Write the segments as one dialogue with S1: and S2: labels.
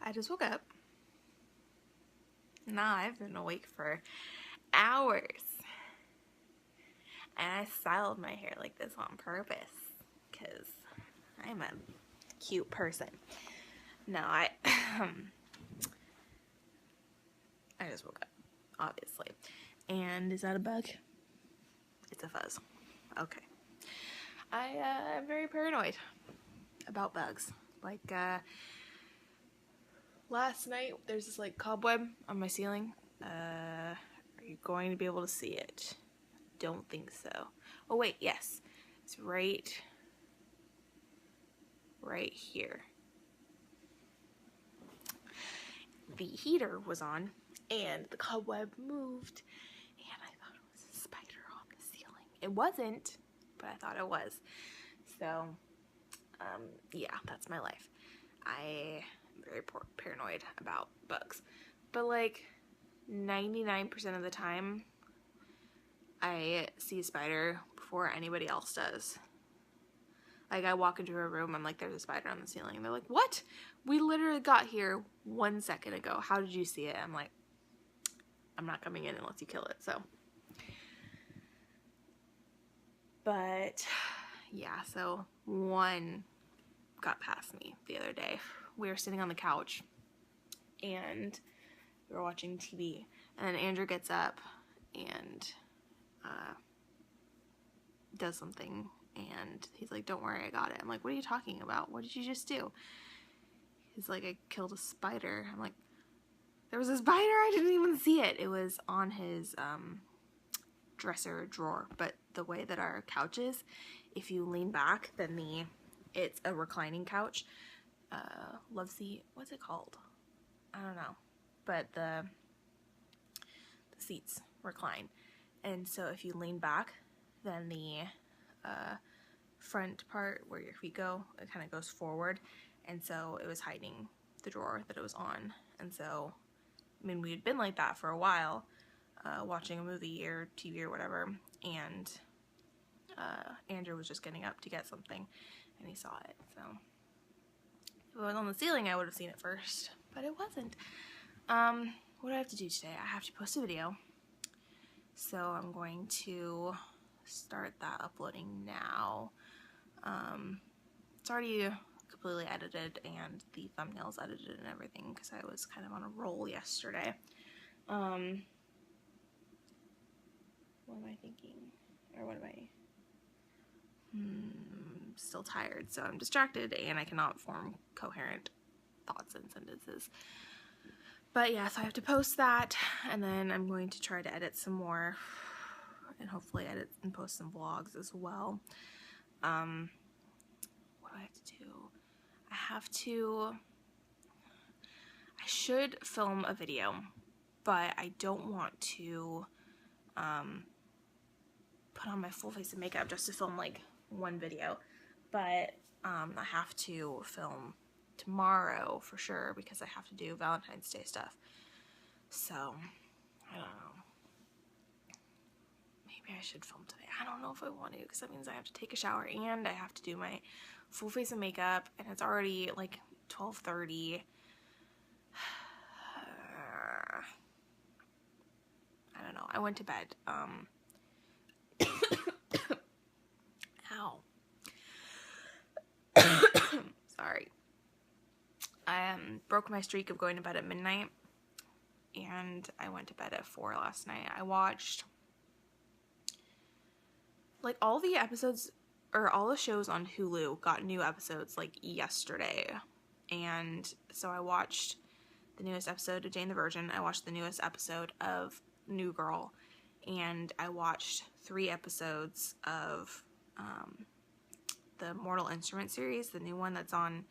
S1: I just woke up. Nah, I've been awake for hours. And I styled my hair like this on purpose because I'm a cute person. No, I just woke up, obviously. And is that a bug? It's a fuzz. Okay. I'm very paranoid about bugs. Like, last night, there's this, like, cobweb on my ceiling. Are you going to be able to see it? Don't think so. Oh, wait, yes. It's right here. The heater was on, and the cobweb moved, and I thought it was a spider on the ceiling. It wasn't, but I thought it was. So, yeah, that's my life. I am very paranoid about bugs. But, like, 99% of the time, I see a spider before anybody else does. Like, I walk into a room, I'm like, there's a spider on the ceiling. And they're like, what? We literally got here 1 second ago. How did you see it? I'm like, I'm not coming in unless you kill it, so. But, yeah, so one got past me the other day. We were sitting on the couch, and we were watching TV. And then Andrew gets up and does something. And he's like, don't worry, I got it. I'm like, what are you talking about? What did you just do? He's like, I killed a spider. I'm like, there was a spider? I didn't even see it. It was on his dresser drawer. But the way that our couch is, if you lean back, then it's a reclining couch. Love seat. What's it called? I don't know. But the seats recline. And so if you lean back, then the front part where your feet go, it kind of goes forward, and so it was hiding the drawer that it was on. And so, I mean, we had been like that for a while, watching a movie or TV or whatever, and Andrew was just getting up to get something, and he saw it. So if it was on the ceiling, I would have seen it first, but it wasn't. What do I have to do today? I have to post a video, so I'm going to start that uploading now. It's already completely edited and the thumbnails edited and everything because I was kind of on a roll yesterday. What am I thinking? Or what am I? Still tired, so I'm distracted and I cannot form coherent thoughts and sentences. But yeah, so I have to post that, and then I'm going to try to edit some more and hopefully edit and post some vlogs as well. What do I have to do? I should film a video, but I don't want to put on my full face of makeup just to film like one video. But I have to film tomorrow for sure because I have to do Valentine's Day stuff. So, I don't know. Maybe I should film today. I don't know if I want to because that means I have to take a shower and I have to do my full face of makeup, and it's already like 12:30. I don't know. I went to bed. Ow. Sorry. I broke my streak of going to bed at midnight, and I went to bed at 4 last night. I watched like all the episodes, or all the shows on Hulu got new episodes like yesterday. And so I watched the newest episode of Jane the Virgin. I watched the newest episode of New Girl. And I watched 3 episodes of the Mortal Instruments series, the new one that's on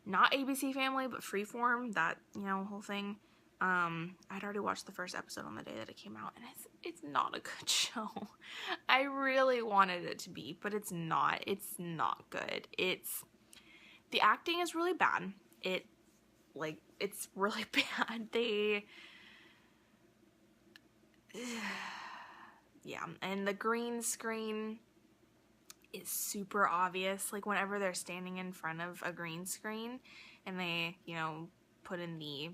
S1: not ABC Family, but Freeform, that, you know, whole thing. I'd already watched the first episode on the day that it came out, and it's not a good show. I really wanted it to be, but it's not. It's not good. The acting is really bad. It's really bad. Yeah, and the green screen is super obvious. Like, whenever they're standing in front of a green screen and they, you know, put in the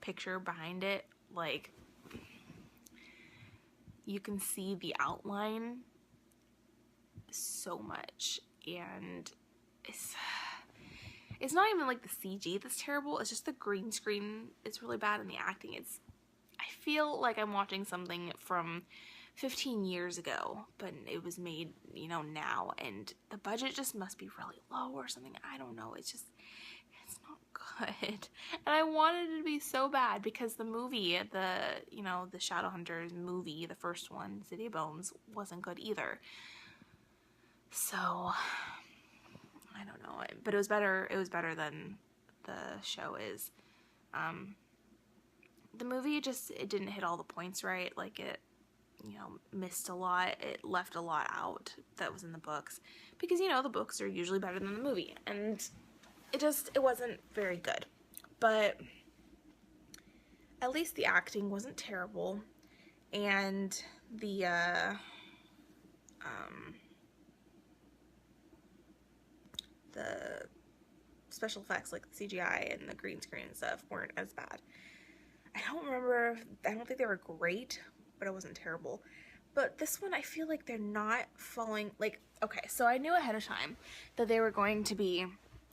S1: picture behind it, like, you can see the outline so much, and it's not even like the CG that's terrible, it's just the green screen is really bad, and the acting is, I feel like I'm watching something from 15 years ago, but it was made, you know, now, and the budget just must be really low or something. I don't know, it's not good. And I wanted it to be so bad because the movie, the Shadowhunters movie, the first one, City of Bones, wasn't good either. So I don't know, but it was better than the show is. The movie it didn't hit all the points right, like it, you know, missed a lot. It left a lot out that was in the books, because, you know, the books are usually better than the movie, and it wasn't very good. But at least the acting wasn't terrible, and the special effects, like the CGI and the green screen and stuff, weren't as bad. I don't think they were great, but it wasn't terrible. But this one, I feel like they're not following, like, okay, so I knew ahead of time that they were going to be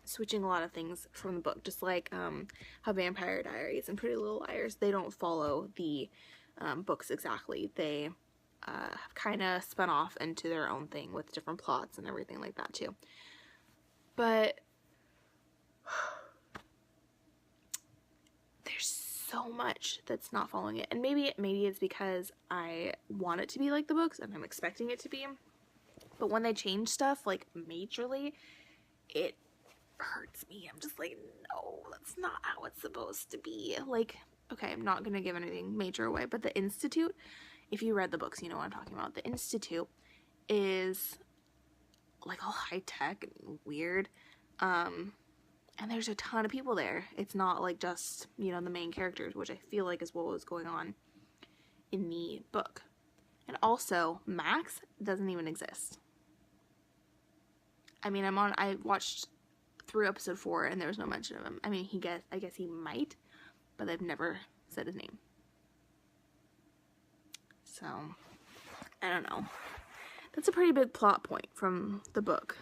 S1: switching a lot of things from the book, just like how Vampire Diaries and Pretty Little Liars, they don't follow the books exactly. They have kind of spun off into their own thing with different plots and everything like that too. But there's so much that's not following it, and maybe it's because I want it to be like the books and I'm expecting it to be, but when they change stuff like majorly, it hurts me. I'm just like, no, that's not how it's supposed to be. Like, okay, I'm not gonna give anything major away, but the Institute, if you read the books, you know what I'm talking about. The Institute is like all high-tech and weird, and there's a ton of people there. It's not like just, you know, the main characters, which I feel like is what was going on in the book. And also, Max doesn't even exist. I mean, I watched through episode 4 and there was no mention of him. I mean, I guess he might, but they've never said his name. So, I don't know. That's a pretty big plot point from the book.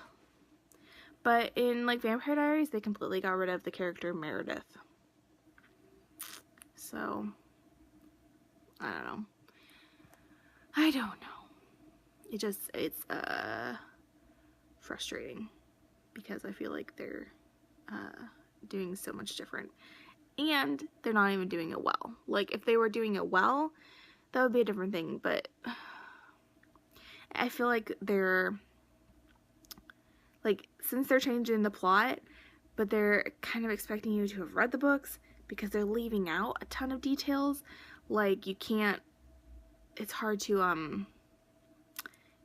S1: But in, like, Vampire Diaries, they completely got rid of the character Meredith. So, I don't know. It's frustrating, because I feel like they're doing so much different. And they're not even doing it well. Like, if they were doing it well, that would be a different thing, but I feel like they're, like, since they're changing the plot, but they're kind of expecting you to have read the books, because they're leaving out a ton of details. Like, you can't, it's hard to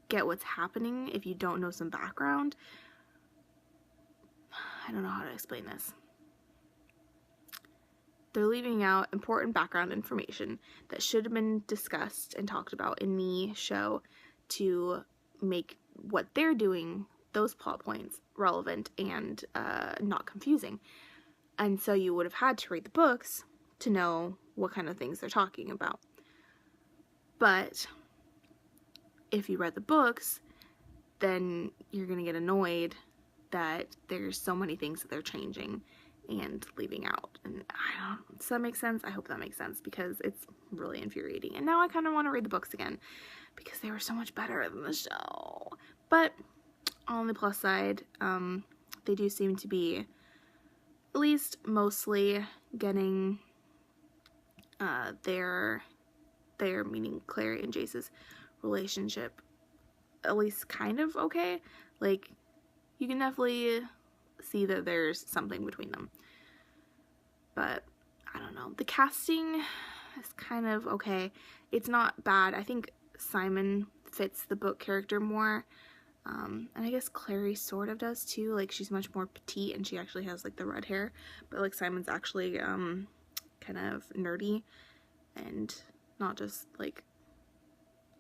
S1: get what's happening if you don't know some background. I don't know how to explain this. They're leaving out important background information that should have been discussed and talked about in the show to make what they're doing, those plot points, relevant and not confusing. And so you would have had to read the books to know what kind of things they're talking about. But if you read the books, then you're going to get annoyed that there's so many things that they're changing and leaving out. And does that make sense? I hope that makes sense, because it's really infuriating. And now I kind of want to read the books again, because they were so much better than the show. But on the plus side, they do seem to be at least mostly getting their meaning Clary and Jace's relationship at least kind of okay. Like, you can definitely see that there's something between them. But I don't know. The casting is kind of okay. It's not bad. I think Simon fits the book character more. And I guess Clary sort of does too. Like, she's much more petite and she actually has like the red hair. But like Simon's actually kind of nerdy and not just like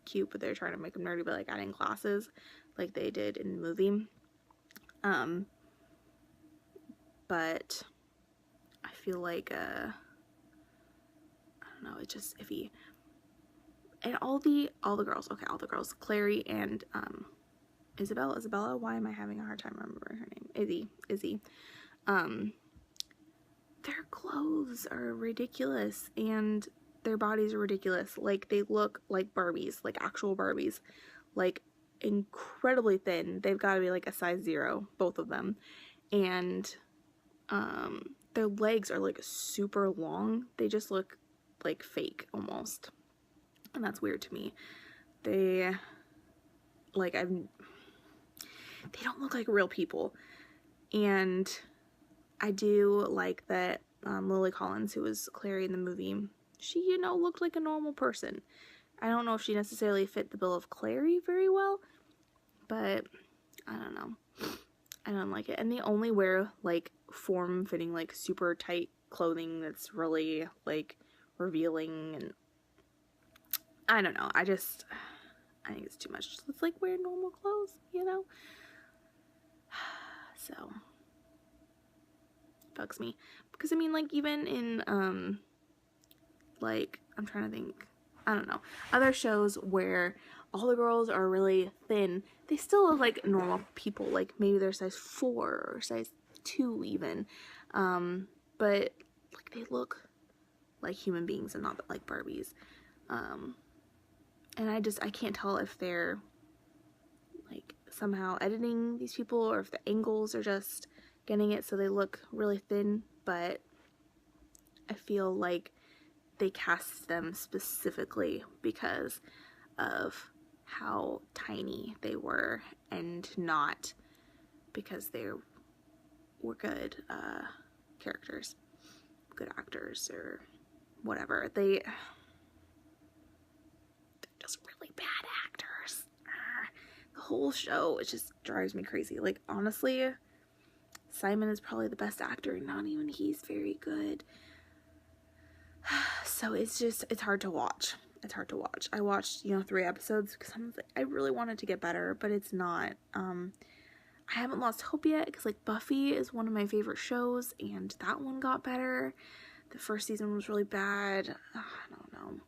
S1: cute, but they're trying to make him nerdy by like adding glasses like they did in the movie. But I feel like, I don't know, it's just iffy. And all the girls, okay, all the girls, Clary and, Isabella, why am I having a hard time remembering her name? Izzy. Their clothes are ridiculous, and their bodies are ridiculous. Like, they look like Barbies, like actual Barbies, like incredibly thin. They've got to be like a size 0, both of them. And their legs are like super long. They just look like fake almost, and that's weird to me. They don't look like real people. And I do like that Lily Collins, who was Clary in the movie, she, you know, looked like a normal person. I don't know if she necessarily fit the bill of Clary very well, but I don't know. I don't like it. And they only wear like form-fitting, like super tight clothing that's really like revealing, and I don't know. I think it's too much. Let's like wear normal clothes, you know? So bugs me, because I mean, like, even in like, I'm trying to think, I don't know, other shows where all the girls are really thin, they still look like normal people, like maybe they're size 4 or size 2 even, but like they look like human beings and not like Barbies. And I can't tell if they're like somehow editing these people, or if the angles are just getting it so they look really thin, but I feel like they cast them specifically because of how tiny they were, and not because they were good characters, good actors, or whatever. They're just really bad actors. The whole show, it just drives me crazy. Like, honestly, Simon is probably the best actor, and not even he's very good. So it's hard to watch. It's hard to watch. I watched, 3 episodes because I really wanted to get better, but it's not. I haven't lost hope yet, because like Buffy is one of my favorite shows, and that one got better. The first season was really bad. I don't know.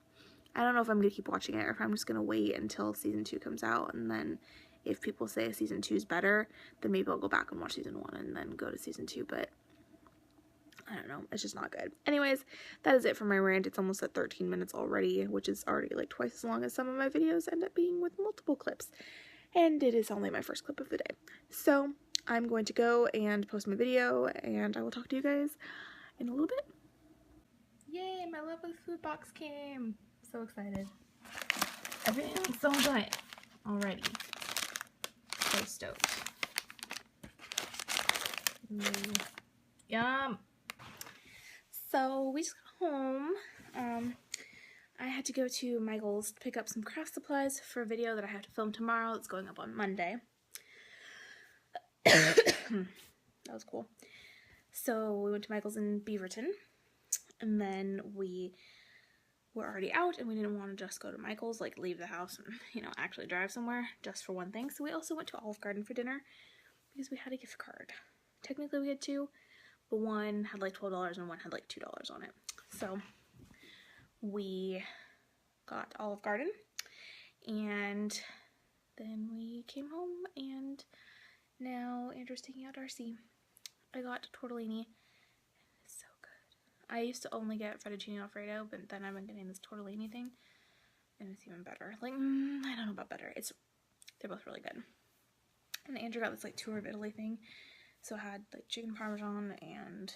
S1: I don't know if I'm gonna keep watching it, or if I'm just gonna wait until season 2 comes out, and then if people say season 2 is better, then maybe I'll go back and watch season 1 and then go to season 2, but I don't know, it's just not good. Anyways, that is it for my rant. It's almost at 13 minutes already, which is already like twice as long as some of my videos end up being with multiple clips. And it is only my first clip of the day. So I'm going to go and post my video, and I will talk to you guys in a little bit. Yay, my lovely food box came. So excited. Everything looks so good already. So stoked. Ooh. Yum. So we just got home. I had to go to Michael's to pick up some craft supplies for a video that I have to film tomorrow. It's going up on Monday. That was cool. So we went to Michael's in Beaverton, and then we were already out, and we didn't want to just go to Michael's, like leave the house and, actually drive somewhere just for one thing. So we also went to Olive Garden for dinner because we had a gift card. Technically we had 2, but one had like $12 and one had like $2 on it. So we got Olive Garden, and then we came home, and now Andrew's taking out Darcy. I got tortellini. It's so good. I used to only get fettuccine alfredo, but then I've been getting this tortellini thing, and it's even better. Like, I don't know about better. They're both really good. And Andrew got this like tour of Italy thing, so it had like chicken parmesan and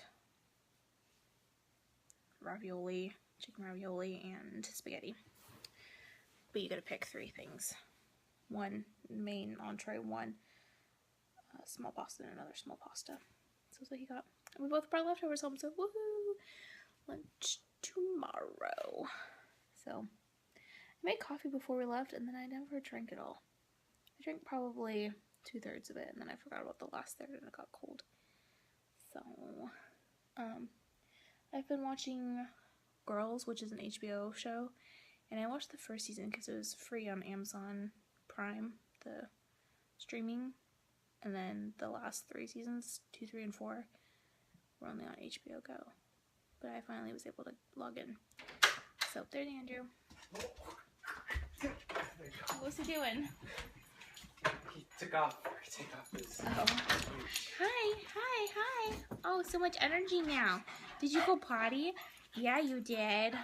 S1: ravioli, chicken ravioli, and spaghetti. But you gotta pick 3 things. 1 main entree, 1 small pasta, and another small pasta. So that's what he got. And we both brought leftovers home, so woohoo! Lunch tomorrow. So I made coffee before we left, and then I never drank it all. I drank probably 2/3 of it, and then I forgot about the last third, and it got cold. So I've been watching Girls, which is an HBO show, and I watched the first season because it was free on Amazon Prime, the streaming, and then the last 3 seasons, 2, 3, and 4, were only on HBO Go. but I finally was able to log in. So there's Andrew. What's he doing?
S2: He took off his...
S1: Oh. Hi. Oh, so much energy now. Did you go potty? Yeah, you did.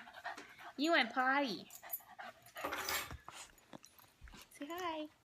S1: You went potty. Say hi.